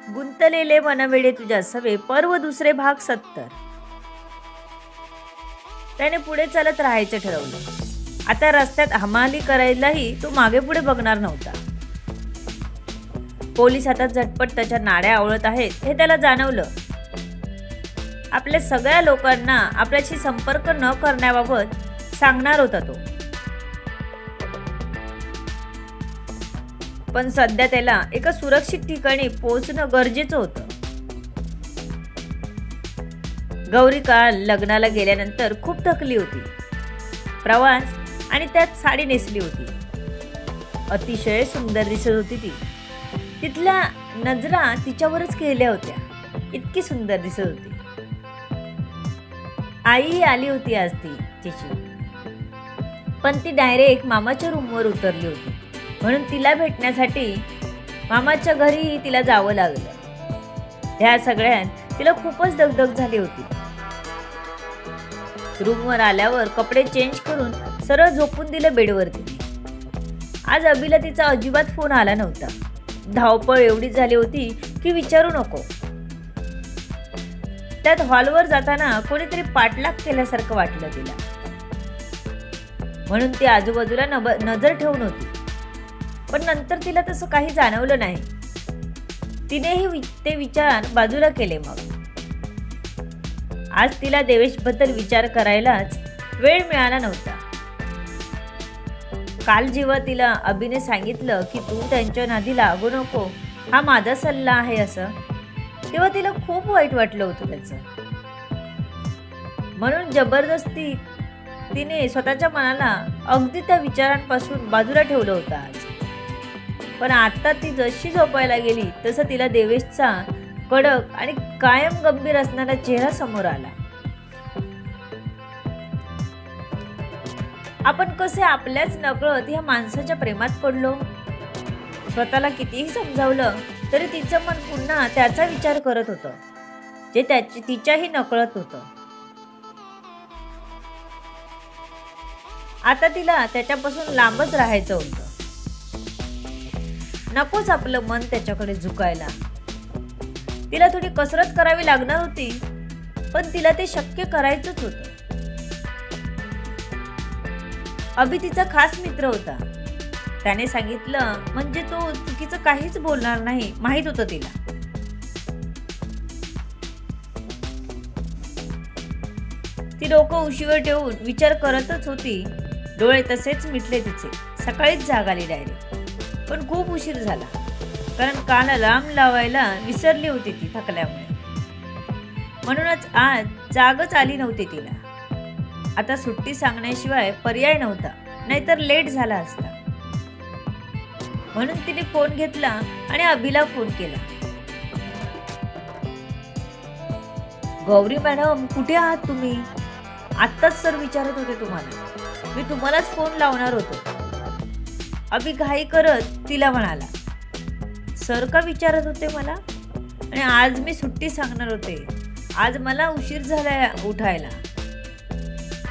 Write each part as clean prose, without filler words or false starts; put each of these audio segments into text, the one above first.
गुंतलेले मनवेडे तुझ्या सवे पर्व दुसरे भाग 70। त्याने पुढे चालत राहायचं ठरवलं। आता रस्त्यात हमाली करायलाही तो मागे पुढे बघणार नव्हता। पोलीस आता झटपट त्याच्या नाड्या आवळत आहेत हे त्याला जाणवलं। आपल्या सगळ्या लोकांना आपल्याशी संपर्क न करण्याबाबत सांगणार होता तो, पण सध्या त्याला एका सुरक्षित ठिकाणी पोहोचणं गरजेचं होतं। गौरी काल लग्नाला गेल्यानंतर खूप थकली होती। प्रवास आणि त्यात साडी नेसली होती, अतिशय सुंदर दिसत होती ती। तिथल्या नजरा तिच्यावरच केल्या होत्या, इतकी सुंदर दिसत होती। आई आली होती आज तिची, पण ती डायरेक्ट मामाच्या रूमवर उतरली होती, म्हणून तिला भेटण्यासाठी मामाच्या घरी तिला जावं लागलं। ह्या सगळ्यात तिला खूपच दगदग झाली होती। रूमवर आल्यावर कपडे चेंज करून सरळ झोपून दिलं बेडवरती। आज अभिला तिचा अजिबात फोन आला नव्हता। धावपळ एवढी झाली होती की विचारू नको। त्यात हॉलवर जाताना कोणीतरी पाठलाग केल्यासारखं वाटलं तिला, म्हणून ती आजूबाजूला नजर ठेवून होती, पण नंतर तिला तसं काही जाणवलं नाही। तिनेही ते विचार बाजूला केले। मग आज तिला देवेशबद्दल विचार करायलाच वेळ मिळाला नव्हता। काल जेव्हा तिला अभिने सांगितलं की तू त्यांच्या नादी लागू नको, हा माझा सल्ला आहे असं, तेव्हा तिला खूप वाईट वाटलं होतं त्याचं। म्हणून जबरदस्ती तिने स्वतःच्या मनाला अगदी त्या विचारांपासून बाजूला ठेवलं होतं आज। पण आता ती जशी झोपायला गेली तसं तिला देवेशचा कडक आणि कायम गंभीर असणारा चेहरा समोर आला। आपण कसे आपल्याच नकळत ह्या माणसाच्या प्रेमात पडलो। स्वतःला कितीही समजावलं तरी तिचं मन पुन्हा त्याचा विचार करत होतं, जे तिच्याही नकळत होतं। आता तिला त्याच्यापासून लांबच राहायचं होतं। नकोच आपलं मन त्याच्याकडे झुकायला। तिला थोडी कसरत करावी लागणार होती, पण तिला ते शक्य करायचंच होतं। अभि तिचा खास मित्र होता। त्याने सांगितलं म्हणजे तो चुकीचं काहीच बोलणार नाही, माहित होतं तिला। ती डोकं उशीवर ठेवून विचार करतच होती। डोळे तसेच मिटले तिचे। सकाळीच जाग आली डायरेक्ट, पण खूप उशीर झाला, कारण काल अलार्म लावायला विसरली होती ती थकल्यामुळे। म्हणूनच आज जागच आली नव्हती तिला। आता सुट्टी सांगण्याशिवाय पर्याय नव्हता, नाहीतर लेट झाला असता। म्हणून तिने फोन घेतला आणि अभिला फोन केला। गौरी मॅडम, कुठे आहात तुम्ही? आत्ताच सर विचारत होते तुम्हाला, मी तुम्हालाच फोन लावणार होतो। अभि घाई करत तिला म्हणाला, सर का विचारत होते मला? आणि आज मी सुट्टी सांगणार होते। आज मला उशीर झाला उठायला,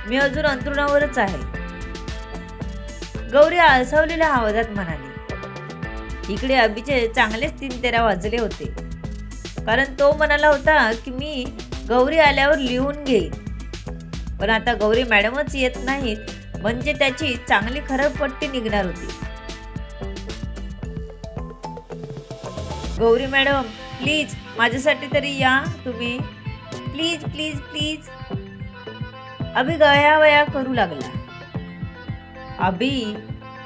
मी अजून अंथरुणावरच आहे। गौरी आळसावलेल्या आवाजात म्हणाली। इकडे अभिचे चांगलेच 3-13 वाजले होते, कारण तो म्हणाला होता की मी गौरी आल्यावर लिहून घेईन, पण आता गौरी मॅडमच येत नाहीत म्हणजे त्याची चांगली खरबपट्टी निघणार होती। गौरी मॅडम, प्लीज माझ्यासाठी तरी या तुम्ही, प्लीज प्लीज प्लीज। अभि गयावया करू लागला। अभि,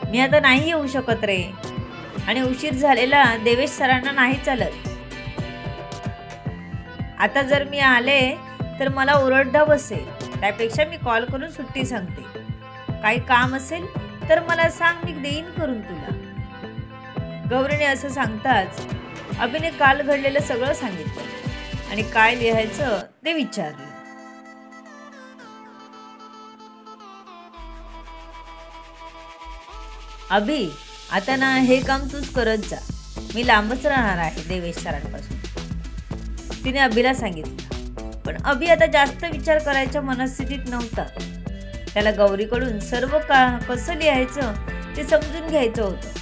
मी आता नाही येऊ शकत रे, आणि उशीर झालेला देवेश सरांना नाही चालत। आता जर मी आले तर मला ओरडा बसेल, त्यापेक्षा मी कॉल करून सुट्टी सांगते। काही काम असेल तर मला सांग, मी देईन करून तुला। गौरीने असं सांगताच अभिने काल घडलेलं सगळं सांगितलं आणि काय लिहायचं ते विचारलं। अभि, आता ना हे काम तूच करत जा, मी लांबच राहणार आहे देवेश सरांपासून, तिने अभिला सांगितलं। पण अभि आता जास्त विचार करायच्या मनस्थितीत नव्हता। त्याला गौरीकडून सर्व कसं लिहायचं ते समजून घ्यायचं होतं।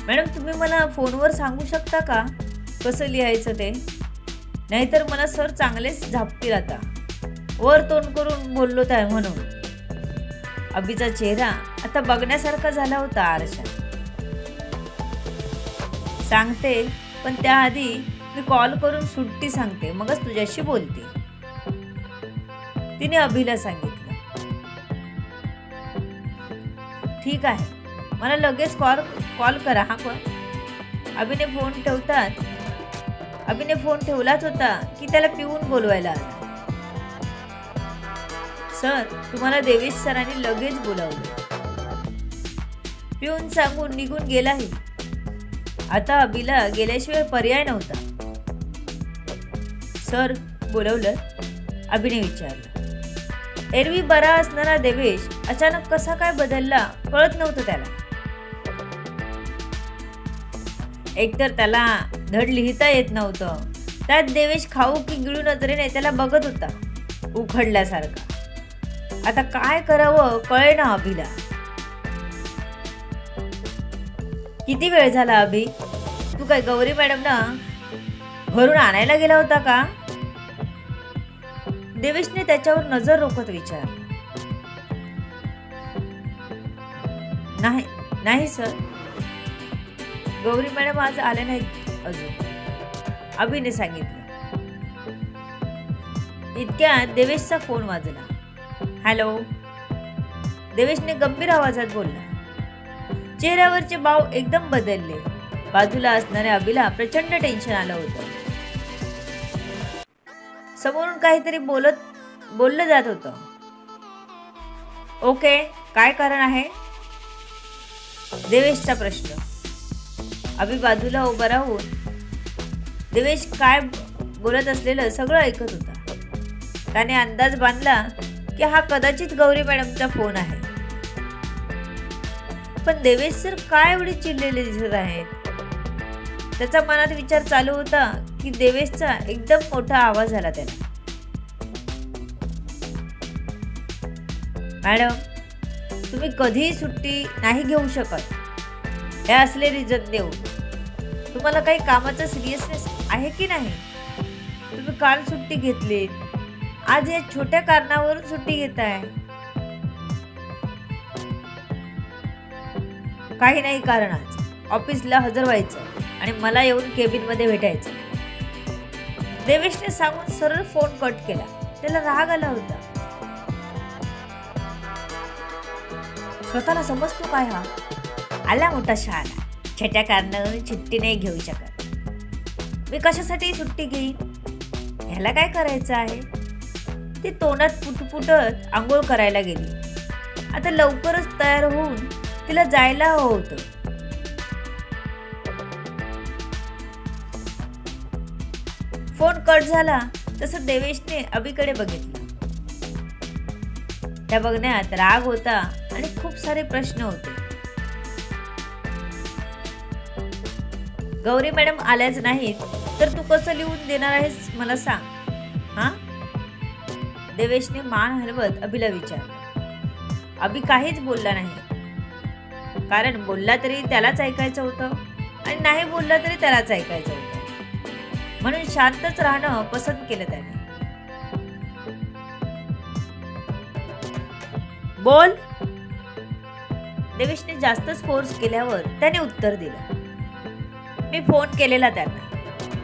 मॅडम, तुम्ही मला फोनवर सांगू शकता का कसं लिहायचं ते? नाहीतर मला सर चांगलेच झापतील आता. वर तोंड करून बोललो आहे म्हणून. अभिचा चेहरा आता बघण्यासारखा झाला होता आरशात. सांगते, पण त्याआधी मी कॉल करून सुट्टी सांगते, मगच तुझ्याशी बोलते, तिने अभिला सांगितलं. ठीक आहे, मला लगेच कॉल करा हा. पण अभिने फोन ठेवलाच होता की त्याला पिऊन बोलवायला आला. सर, तुम्हाला देवेश सरांनी लगेच बोलावलं. पिऊन सांगून निघून गेलाही. आता अभिला गेल्याशिवाय पर्याय नव्हता. सर बोलवलं? अभिने विचारलं. एरवी बरा असणारा देवेश अचानक कसा काय बदलला कळत नव्हतं त्याला. एकतर त्याला धड लिहिता येत नव्हतं, त्यात देवेश खाऊ की गिळू नजरेने त्याला बघत होता उखडल्यासारखा. आता काय करावं कळेना अभिला. किती वेळ झाला अभि? तू काय गौरी मॅडमना घरून आणायला गेला होता का? देवेशने त्याच्यावर नजर रोखत विचारलं. नाही सर, गौरी मॅडम आज आले नाहीत अजून, अभिने सांगितलं. इतक्यात देवेशचा फोन वाजला. हॅलो, देवेशने गंभीर आवाजात बोलला. चेहऱ्यावरचे भाव एकदम बदलले. बाजूला असणाऱ्या अभिला प्रचंड टेन्शन आलं होतं. समोरून काहीतरी बोललं जात होतं. ओके, काय कारण आहे? देवेशचा प्रश्न. अभि बाजूला उभा राहून देवेश काय बोलत असलेलं सगळं ऐकत होता. त्याने अंदाज बांधला की हा कदाचित गौरी मॅडमचा फोन आहे. पण देवेश सर काय एवढे चिडलेले दिसत आहेत? त्याचा मनात विचार चालू होता की देवेशचा एकदम मोठा आवाज आला त्याला. मॅडम, तुम्ही कधीही सुट्टी नाही घेऊ शकत. हे असले रिझन देऊ. तुम्हाला काही कामाचा सिरियसनेस आहे की नाही? तुम्ही काल सुट्टी घेतली, आज या छोट्या कारणावरून सुट्टी घेताय. काही नाही कारण. आज ऑफिसला हजर व्हायचं आणि मला येऊन केबिन मध्ये भेटायचं. देवेशने सांगून सरळ फोन कट केला. त्याला राग आला होता. स्वतःला समजतो काय हा? आला मोठा शहाणा. छोट्या कारणावरून सुट्टी नाही घेऊ शकत. मी कशासाठी सुट्टी घेईन? ह्याला काय करायचं आहे? ती तोंडात पुटपुटत आंघोळ करायला गेली. आता लवकरच तयार होऊन तिला जायला हवं होतं. फोन कट झाला तसं देवेशने अभिकडे बघितलं. त्या बघण्यात राग होता आणि खूप सारे प्रश्न होते. गौरी मॅडम आल्याच नाहीत तर तू कसं लिहून देणार आहेस मला सांग. हा? देवेशने मान हलवत अभिला विचारलं. अभि काहीच बोलला नाही. कारण बोलला तरी त्यालाच ऐकायचं होतं आणि नाही बोलला तरी त्यालाच ऐकायचं होतं. म्हणून शांतच राहणं पसंत केलं त्याने. बोल. देवेशने जास्तच फोर्स केल्यावर त्याने उत्तर दिलं. मी फोन केलेला त्यांना.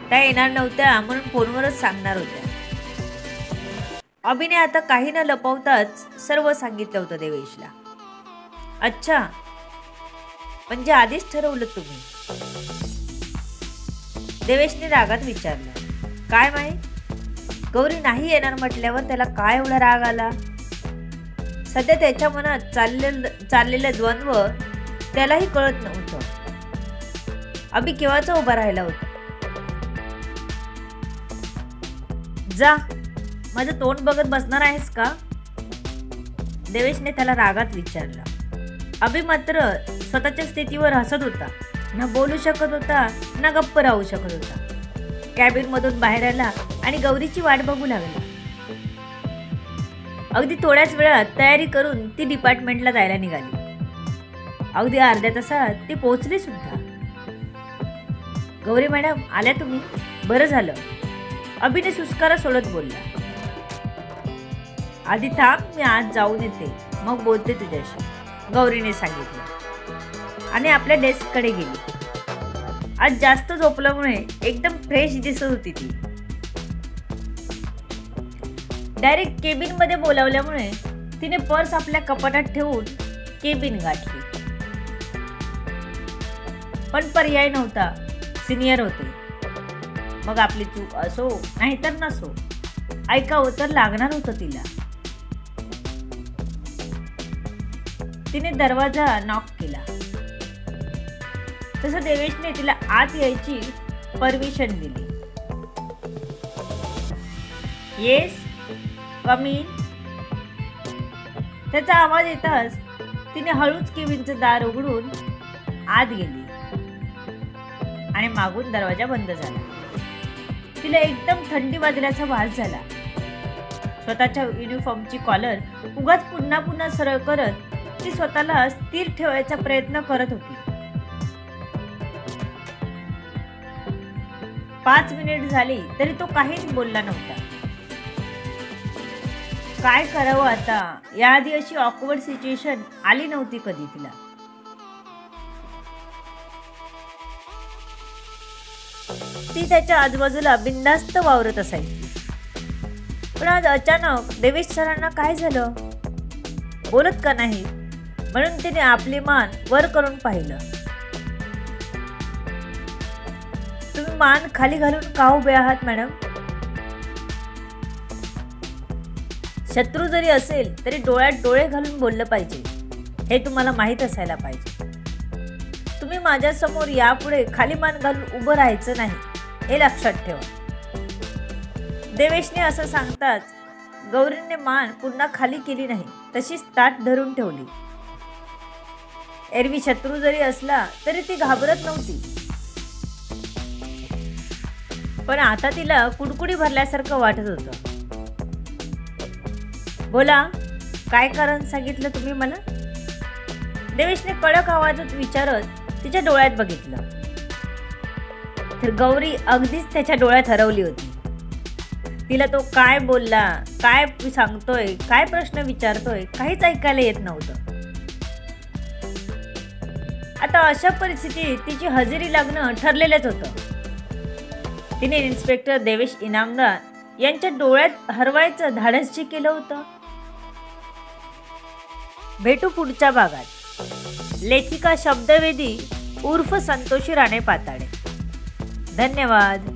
त्या येणार नव्हत्या म्हणून फोनवरच सांगणार होत्या. अभिने आता काही न लपवताच सर्व सांगितलं होतं देवेशला. अच्छा, म्हणजे आधीच ठरवलं तुम्ही? देवेशने रागात विचारलं. काय माहित? गौरी नाही येणार म्हटल्यावर त्याला काय एवढा राग आला? सध्या त्याच्या मनात चाललेलं द्वंद्व त्यालाही कळत नव्हतं. अभि केव्हाचा उभा राहिला होता. जा, माझं तोंड बघत बसणार आहेस का? देवेशने त्याला रागात विचारला. अभि मात्र स्वतःच्या स्थितीवर हसत होता. ना बोलू शकत होता ना गप्प राहू शकत होता. कॅबिन मधून बाहेर आला आणि गौरीची वाट बघू लागला. अगदी थोड्याच वेळात तयारी करून ती डिपार्टमेंटला जायला निघाली. अगदी अर्ध्या तासात ती पोहोचली सुद्धा. गौरी मॅडम आल्या तुम्ही, बरं झालं, अभिने सुस्कारा सोडत बोलला. आधी थांब, मी आज जाऊन येते, मग बोलते तुझ्याशी, गौरीने सांगितलं आणि आपल्या डेस्ककडे गेली. आज जास्त झोपल्यामुळे एकदम फ्रेश दिसत होती ती. डायरेक्ट केबिन मध्ये बोलावल्यामुळे तिने पर्स आपल्या कपाटात ठेवून केबिन गाठली. पण पर्याय नव्हता, सिनियर होते. मग आपली चूक असो नाहीतर नसो, ऐकावं तर लागणार होतं तिला. तिने दरवाजा नॉक केला. तसं देवेशने तिला आत यायची परमिशन दिली. Yes, come in. त्याचा आवाज येताच तिने हळूच केबिनचं दार उघडून आत गेली आणि मागून दरवाजा बंद झाला. तिला एकदम थंडी वाजल्याचा भास झाला. स्वतःच्या युनिफॉर्मची कॉलर उगाच पुन्हा पुन्हा सरळ करत ती स्वतःला स्थिर ठेवायचा प्रयत्न करत होती. 5 मिनिट झाली तरी तो काहीच बोलला नव्हता. काय करावं आता, याआधी अशी ऑकवर्ड सिच्युएशन आली नव्हती कधी तिला. ती त्याच्या आजूबाजूला बिनधास्त वावरत असायची. पण आज अचानक देवेश सरांना काय झालं, बोलत का नाही, म्हणून तिने आपली मान वर करून पाहिलं. तुम्ही मान खाली घालून का उभे आहात मॅडम? शत्रू जरी असेल तरी डोळ्यात डोळे घालून बोललं पाहिजे, हे तुम्हाला माहीत असायला पाहिजे. तुम्ही माझ्यासमोर यापुढे खाली मान घालून उभं राहायचं नाही, हे लक्षात ठेवा. देवेशने असं सांगताच गौरीने मान पुन्हा खाली केली नाही, तशीच ताठ धरून ठेवली. एरवी शत्रू जरी असला तरी ती घाबरत नव्हती. पण आता तिला कुडकुडी भरल्यासारखं वाटत होतं. बोला, काय कारण सांगितलं तुम्ही मला? देवेशने कडक आवाजात विचारत तिच्या डोळ्यात बघितलं. तर गौरी अगदीच त्याच्या डोळ्यात हरवली होती. तिला तो काय बोलला, काय सांगतोय, काय प्रश्न विचारतोय, काहीच ऐकायला येत नव्हतं. आता अशा परिस्थितीत तिची हजेरी लागणं ठरलेलंच होतं. तिने इन्स्पेक्टर देवेश इनामदार यांच्या डोळ्यात हरवायचं धाडस जे केलं होतं. भेटू पुढच्या भागात. लेखिका शब्दवेदी उर्फ संतोषी राणे पाताडे. धन्यवाद.